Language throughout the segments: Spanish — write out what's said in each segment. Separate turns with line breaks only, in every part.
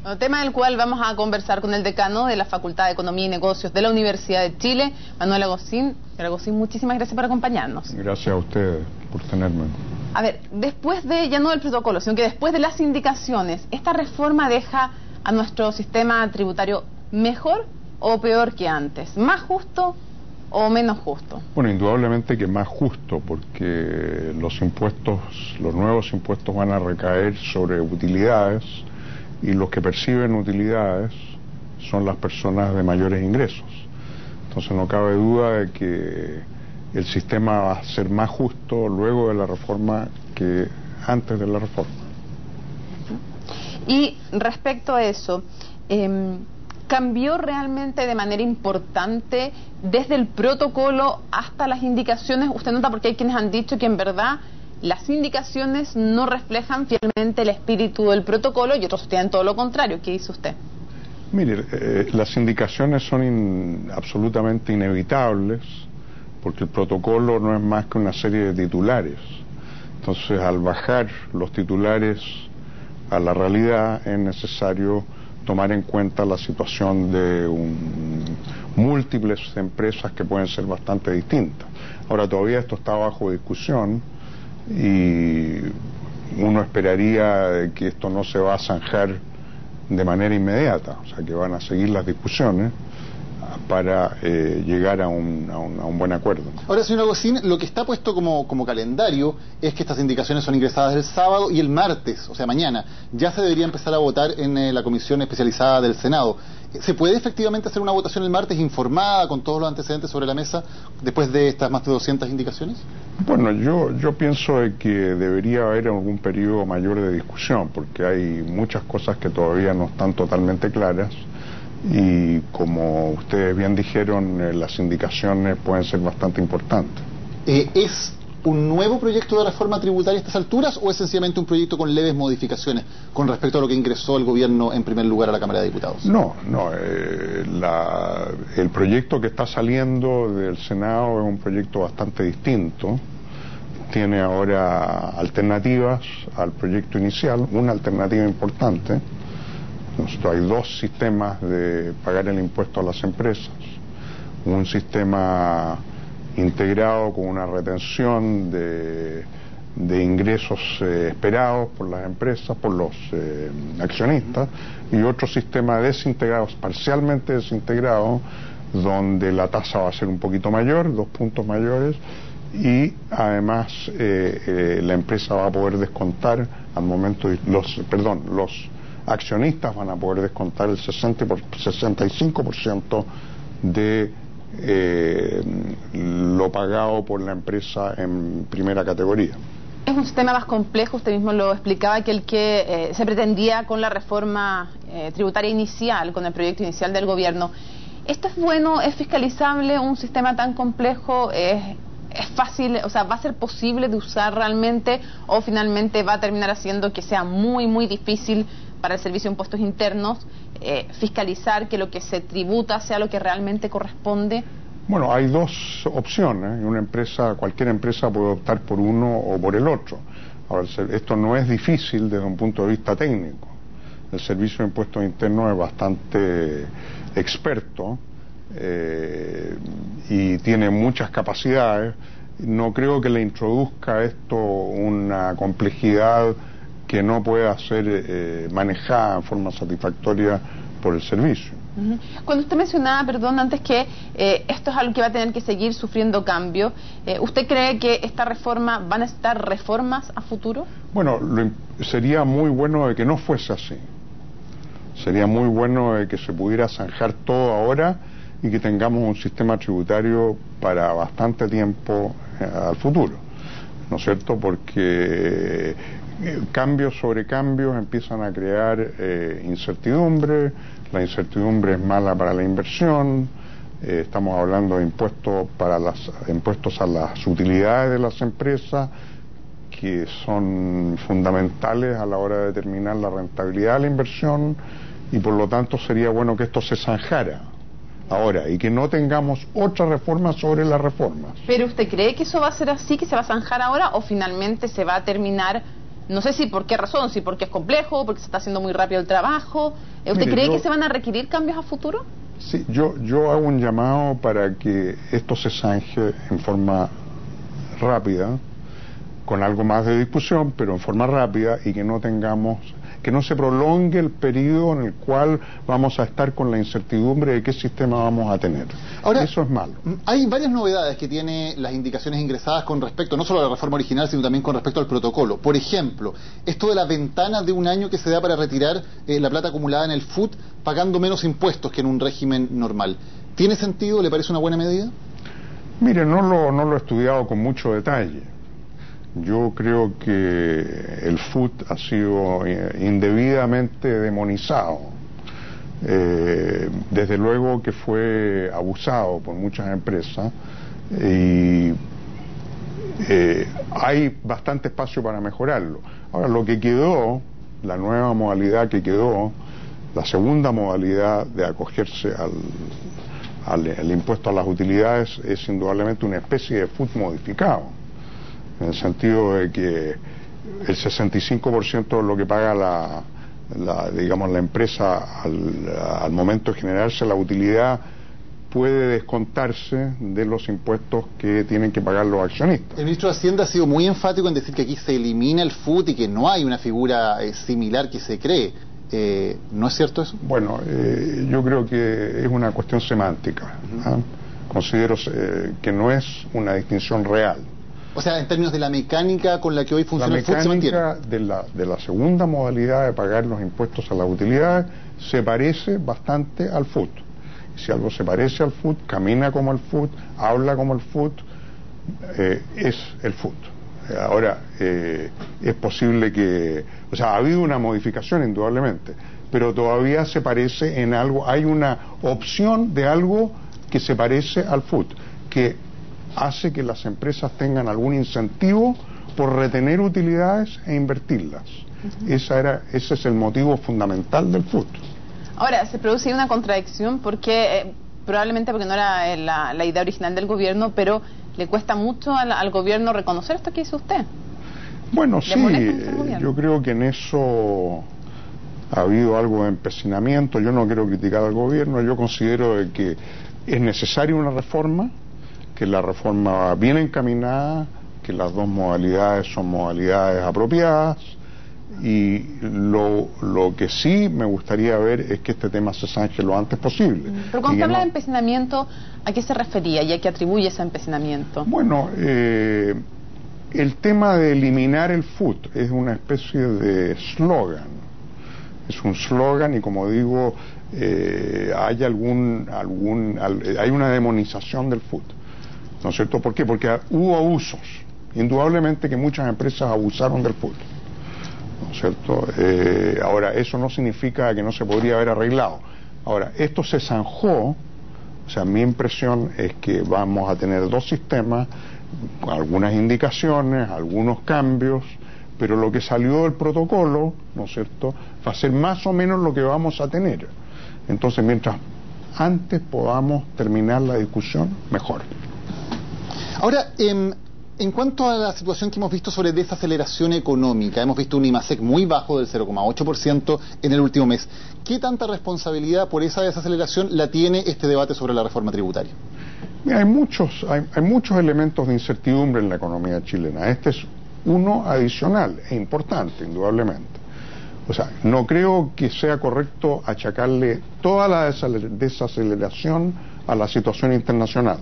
Un tema del cual vamos a conversar con el decano de la Facultad de Economía y Negocios de la Universidad de Chile, Manuel Agosín. Señor Agosín, muchísimas gracias por acompañarnos.
Gracias a ustedes por tenerme.
A ver, después de, ya no del protocolo, sino que después de las indicaciones, ¿esta reforma deja a nuestro sistema tributario mejor o peor que antes? ¿Más justo o menos justo?
Bueno, indudablemente que más justo, porque los nuevos impuestos van a recaer sobre utilidades, y los que perciben utilidades son las personas de mayores ingresos. Entonces no cabe duda de que el sistema va a ser más justo luego de la reforma que antes de la reforma.
Y respecto a eso, ¿cambió realmente de manera importante desde el protocolo hasta las indicaciones? Usted nota, porque hay quienes han dicho que en verdad las indicaciones no reflejan fielmente el espíritu del protocolo y otros sostienen todo lo contrario. ¿Qué dice usted?
Mire, las indicaciones son absolutamente inevitables, porque el protocolo no es más que una serie de titulares. Entonces, al bajar los titulares a la realidad, es necesario tomar en cuenta la situación de múltiples empresas que pueden ser bastante distintas. Ahora, todavía esto está bajo discusión y uno esperaría que esto no se va a zanjar de manera inmediata, o sea que van a seguir las discusiones para llegar a un buen acuerdo.
Ahora, señor Agosín, lo que está puesto como calendario es que estas indicaciones son ingresadas el sábado y el martes, o sea mañana, ya se debería empezar a votar en la comisión especializada del Senado. ¿Se puede efectivamente hacer una votación el martes informada con todos los antecedentes sobre la mesa después de estas más de 200 indicaciones?
Bueno, yo pienso de que debería haber algún periodo mayor de discusión, porque hay muchas cosas que todavía no están totalmente claras y, como ustedes bien dijeron, las indicaciones pueden ser bastante importantes.
¿Es un nuevo proyecto de reforma tributaria a estas alturas o es sencillamente un proyecto con leves modificaciones con respecto a lo que ingresó el gobierno en primer lugar a la Cámara de Diputados?
No, el proyecto que está saliendo del Senado es un proyecto bastante distinto. Tiene ahora alternativas al proyecto inicial, una alternativa importante. Hay dos sistemas de pagar el impuesto a las empresas. Un sistema integrado con una retención de ingresos esperados por las empresas, por los accionistas, y otro sistema desintegrado, parcialmente desintegrado, donde la tasa va a ser un poquito mayor, 2 puntos mayores, y además la empresa va a poder descontar al momento los accionistas van a poder descontar el 65% de lo pagado por la empresa en primera categoría.
Es un sistema más complejo, usted mismo lo explicaba, que el que se pretendía con la reforma tributaria inicial, con el proyecto inicial del gobierno. ¿Esto es bueno? ¿Es fiscalizable? ¿Un sistema tan complejo es fácil? O sea, ¿va a ser posible de usar realmente o finalmente va a terminar haciendo que sea muy, muy difícil para el Servicio de Impuestos Internos fiscalizar que lo que se tributa sea lo que realmente corresponde?
Bueno, hay dos opciones. Cualquier empresa puede optar por uno o por el otro. Ahora, esto no es difícil desde un punto de vista técnico. El Servicio de Impuestos Internos es bastante experto y tiene muchas capacidades. No creo que le introduzca esto una complejidad que no pueda ser manejada en forma satisfactoria por el servicio.
Cuando usted mencionaba, perdón, antes que esto es algo que va a tener que seguir sufriendo cambios, ¿usted cree que esta reforma van a estar reformas a futuro?
Bueno, sería muy bueno de que no fuese así. Sería muy bueno de que se pudiera zanjar todo ahora y que tengamos un sistema tributario para bastante tiempo al futuro, ¿no es cierto? Porque cambios sobre cambios empiezan a crear incertidumbre. La incertidumbre es mala para la inversión. Estamos hablando de impuestos a las utilidades de las empresas, que son fundamentales a la hora de determinar la rentabilidad de la inversión, y por lo tanto sería bueno que esto se zanjara ahora y que no tengamos otra reforma sobre las reformas.
¿Pero usted cree que eso va a ser así, que se va a zanjar ahora, o finalmente se va a terminar No sé si por qué razón, si porque es complejo, porque se está haciendo muy rápido el trabajo. ¿Usted
Mire,
cree que se van a requerir cambios a futuro?
Sí, yo hago un llamado para que esto se zanje en forma rápida, con algo más de discusión, pero en forma rápida, y que no se prolongue el periodo en el cual vamos a estar con la incertidumbre de qué sistema vamos a tener.
Ahora,
eso es malo.
Hay varias novedades que tiene las indicaciones ingresadas con respecto, no solo a la reforma original, sino también con respecto al protocolo. Por ejemplo, esto de la ventana de un año que se da para retirar la plata acumulada en el FUT, pagando menos impuestos que en un régimen normal. ¿Tiene sentido? ¿Le parece una buena medida?
Mire, no lo he estudiado con mucho detalle. Yo creo que el FUT ha sido indebidamente demonizado. Desde luego que fue abusado por muchas empresas y hay bastante espacio para mejorarlo. Ahora, lo que quedó, la nueva modalidad que quedó, la segunda modalidad de acogerse al impuesto a las utilidades, es indudablemente una especie de FUT modificado, en el sentido de que el 65% de lo que paga la empresa al momento de generarse la utilidad puede descontarse de los impuestos que tienen que pagar los accionistas.
El ministro de Hacienda ha sido muy enfático en decir que aquí se elimina el FUT y que no hay una figura similar que se cree. ¿No es cierto eso?
Bueno, yo creo que es una cuestión semántica. Considero que no es una distinción real.
O sea, en términos de la mecánica con la que hoy funciona el FUT, ¿se mantiene?
La mecánica de la segunda modalidad de pagar los impuestos a las utilidades se parece bastante al FUT. Si algo se parece al FUT, camina como el FUT, habla como el FUT, es el FUT. Ahora, es posible que... O sea, ha habido una modificación indudablemente, pero todavía se parece en algo, hay una opción de algo que se parece al FUT, que hace que las empresas tengan algún incentivo por retener utilidades e invertirlas. Ese es el motivo fundamental del FUT.
Ahora, se produce una contradicción porque, probablemente porque no era la idea original del gobierno, pero le cuesta mucho al gobierno reconocer esto que hizo usted.
Bueno, sí, yo creo que en eso ha habido algo de empecinamiento. Yo no quiero criticar al gobierno, yo considero que es necesaria una reforma, que la reforma va bien encaminada, que las dos modalidades son modalidades apropiadas, y lo que sí me gustaría ver es que este tema se zanje lo antes posible.
Pero cuando habla de empecinamiento, ¿a qué se refería y a qué atribuye ese empecinamiento?
Bueno, el tema de eliminar el FUT es una especie de eslogan. Es un eslogan y, como digo, hay hay una demonización del FUT. ¿No es cierto? ¿Por qué? Porque hubo abusos. Indudablemente que muchas empresas abusaron del FUT. ¿No es cierto? Ahora, eso no significa que no se podría haber arreglado. Ahora, esto se zanjó. O sea, mi impresión es que vamos a tener dos sistemas, algunas indicaciones, algunos cambios, pero lo que salió del protocolo, ¿no es cierto?, va a ser más o menos lo que vamos a tener. Entonces, mientras antes podamos terminar la discusión, mejor.
Ahora, en cuanto a la situación que hemos visto sobre desaceleración económica, hemos visto un IMASEC muy bajo del 0,8% en el último mes. ¿Qué tanta responsabilidad por esa desaceleración la tiene este debate sobre la reforma tributaria?
Mira, hay muchos elementos de incertidumbre en la economía chilena. Este es uno adicional e importante, indudablemente. O sea, no creo que sea correcto achacarle toda la desaceleración a la situación internacional.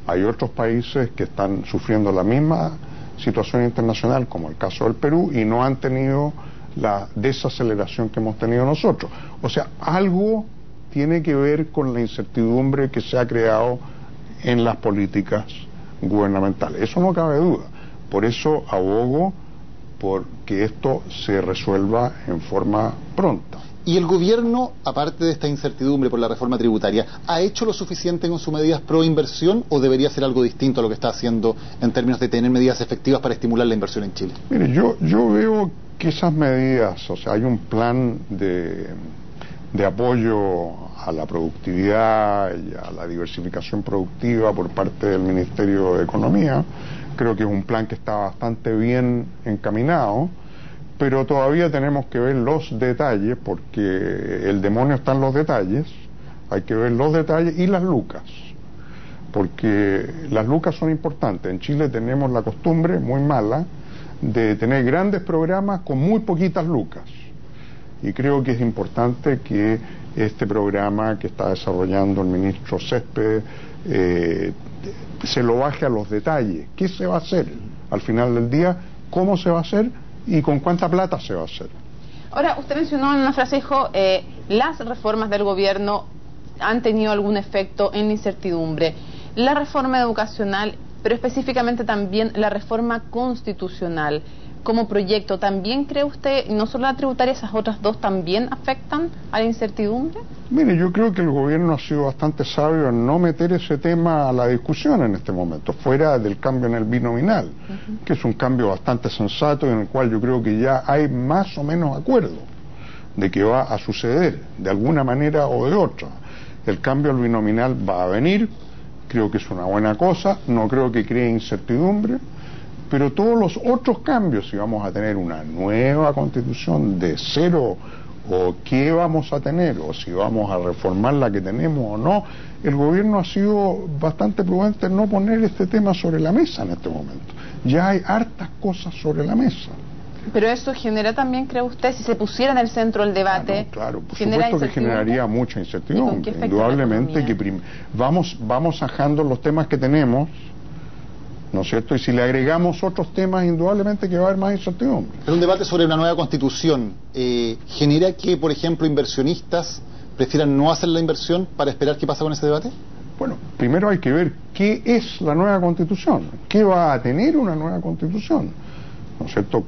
Hay otros países que están sufriendo la misma situación internacional, como el caso del Perú, y no han tenido la desaceleración que hemos tenido nosotros. O sea, algo tiene que ver con la incertidumbre que se ha creado en las políticas gubernamentales. Eso no cabe duda. Por eso abogo por que esto se resuelva en forma pronta.
¿Y el gobierno, aparte de esta incertidumbre por la reforma tributaria, ha hecho lo suficiente con sus medidas pro inversión o debería hacer algo distinto a lo que está haciendo en términos de tener medidas efectivas para estimular la inversión en Chile?
Mire, yo veo que esas medidas, o sea, hay un plan de apoyo a la productividad y a la diversificación productiva por parte del Ministerio de Economía. Creo que es un plan que está bastante bien encaminado, pero todavía tenemos que ver los detalles, porque el demonio está en los detalles. Hay que ver los detalles y las lucas, porque las lucas son importantes. En Chile tenemos la costumbre muy mala de tener grandes programas con muy poquitas lucas, y creo que es importante que este programa que está desarrollando el ministro Céspedes se lo baje a los detalles. ¿Qué se va a hacer al final del día? ¿Cómo se va a hacer? ¿Y con cuánta plata se va a hacer?
Ahora, usted mencionó en una frase, dijo, las reformas del gobierno han tenido algún efecto en la incertidumbre. La reforma educacional, pero específicamente también la reforma constitucional, como proyecto, ¿también cree usted, no solo la tributaria, esas otras dos también afectan a la incertidumbre?
Mire, yo creo que el gobierno ha sido bastante sabio en no meter ese tema a la discusión en este momento, fuera del cambio en el binominal, que es un cambio bastante sensato y en el cual yo creo que ya hay más o menos acuerdo de que va a suceder de alguna manera o de otra. El cambio al binominal va a venir, creo que es una buena cosa, no creo que cree incertidumbre, pero todos los otros cambios, si vamos a tener una nueva constitución de cero, o qué vamos a tener, o si vamos a reformar la que tenemos o no, el gobierno ha sido bastante prudente en no poner este tema sobre la mesa en este momento. Ya hay hartas cosas sobre la mesa.
Pero eso genera también, ¿cree usted, si se pusiera en el centro del debate?
No, claro, por supuesto que generaría mucha incertidumbre. Indudablemente que vamos zanjando los temas que tenemos, ¿no es cierto? Y si le agregamos otros temas, indudablemente que va a haber más incertidumbre.
Pero un debate sobre una nueva constitución genera que, por ejemplo, inversionistas prefieran no hacer la inversión para esperar qué pasa con ese debate.
Bueno, primero hay que ver qué es la nueva constitución, qué va a tener una nueva constitución, ¿no es cierto?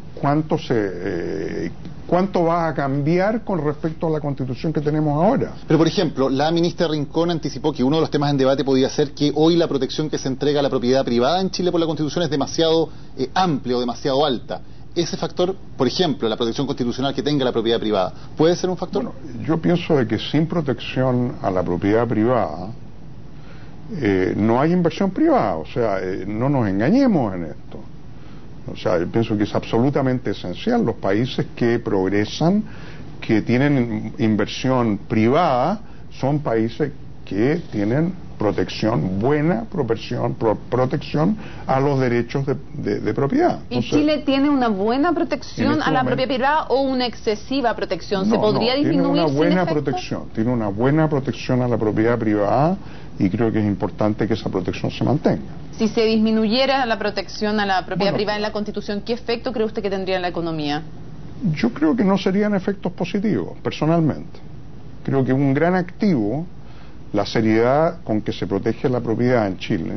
¿Cuánto va a cambiar con respecto a la constitución que tenemos ahora?
Pero, por ejemplo, la ministra Rincón anticipó que uno de los temas en debate podía ser que hoy la protección que se entrega a la propiedad privada en Chile por la constitución es demasiado amplia o demasiado alta. Ese factor, por ejemplo, la protección constitucional que tenga la propiedad privada, ¿puede ser un factor?
Bueno, yo pienso de que sin protección a la propiedad privada no hay inversión privada, o sea, no nos engañemos en esto. O sea, yo pienso que es absolutamente esencial. Los países que progresan, que tienen inversión privada, son países que tienen buena protección a los derechos de propiedad.
¿Y Chile tiene una buena protección a la propiedad privada o una excesiva protección? ¿Se podría disminuir sin efecto?
Tiene una buena protección a la propiedad privada y creo que es importante que esa protección se mantenga.
Si se disminuyera la protección a la propiedad privada en la Constitución, ¿qué efecto cree usted que tendría en la economía?
Yo creo que no serían efectos positivos, personalmente. Creo que un gran activo, la seriedad con que se protege la propiedad en Chile,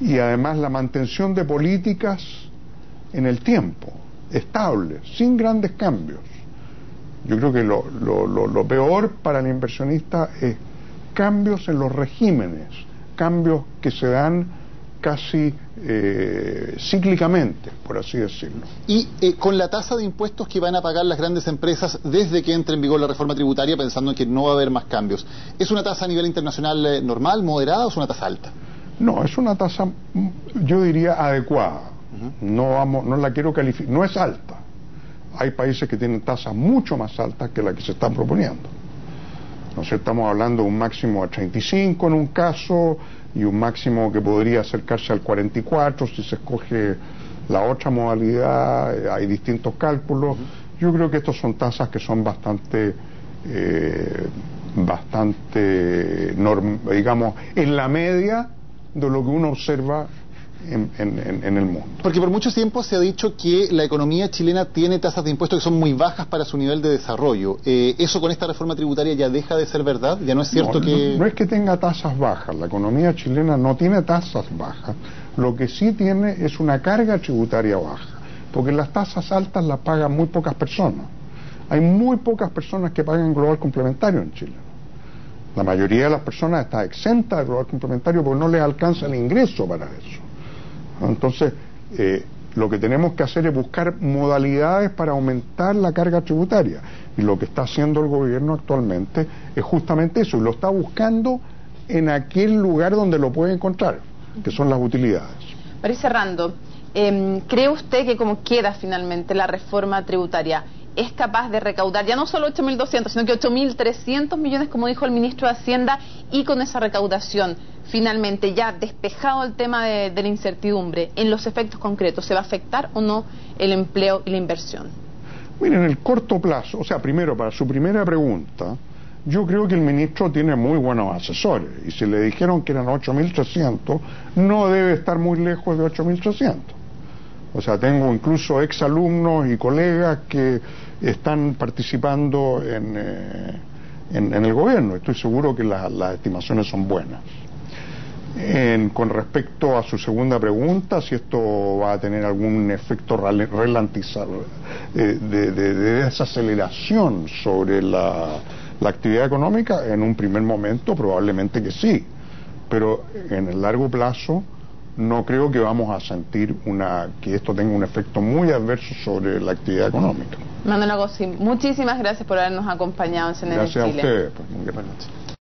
y además la mantención de políticas en el tiempo, estables, sin grandes cambios. Yo creo que lo peor para el inversionista es cambios en los regímenes, cambios que se dan casi cíclicamente, por así decirlo.
Y con la tasa de impuestos que van a pagar las grandes empresas desde que entre en vigor la reforma tributaria, pensando en que no va a haber más cambios, ¿es una tasa a nivel internacional normal, moderada o es una tasa alta?
No, es una tasa, yo diría, adecuada. No la quiero calificar, no es alta. Hay países que tienen tasas mucho más altas que la que se están proponiendo. Entonces estamos hablando de un máximo de 35 en un caso y un máximo que podría acercarse al 44 si se escoge la otra modalidad. Hay distintos cálculos. Yo creo que estos son tasas que son bastante digamos, en la media de lo que uno observa en el mundo.
Porque por mucho tiempo se ha dicho que la economía chilena tiene tasas de impuestos que son muy bajas para su nivel de desarrollo. ¿Eso con esta reforma tributaria ya deja de ser verdad? ¿Ya no es cierto que...?
No es que tenga tasas bajas, la economía chilena no tiene tasas bajas. Lo que sí tiene es una carga tributaria baja, porque las tasas altas las pagan muy pocas personas. Hay muy pocas personas que pagan global complementario en Chile. La mayoría de las personas está exenta de global complementario porque no les alcanza el ingreso para eso. Entonces, lo que tenemos que hacer es buscar modalidades para aumentar la carga tributaria. Y lo que está haciendo el gobierno actualmente es justamente eso, y lo está buscando en aquel lugar donde lo puede encontrar, que son las utilidades.
Para ir cerrando, ¿Cree usted que como queda finalmente la reforma tributaria, es capaz de recaudar ya no solo 8.200, sino que 8.300 millones, como dijo el ministro de Hacienda, y con esa recaudación, finalmente ya despejado el tema de la incertidumbre, en los efectos concretos, ¿se va a afectar o no el empleo y la inversión?
Miren, en el corto plazo, o sea, primero, para su primera pregunta, yo creo que el ministro tiene muy buenos asesores, y si le dijeron que eran 8.300, no debe estar muy lejos de 8.300. O sea, tengo incluso exalumnos y colegas que están participando en el gobierno. Estoy seguro que las estimaciones son buenas. Con respecto a su segunda pregunta, si esto va a tener algún efecto ralentizador, de desaceleración sobre la actividad económica, en un primer momento probablemente que sí, pero en el largo plazo no creo que vamos a sentir que esto tenga un efecto muy adverso sobre la actividad económica.
Manuel Agostín, muchísimas gracias por habernos acompañado en CNN Chile.
Gracias a ustedes. Pues, muy buenas noches.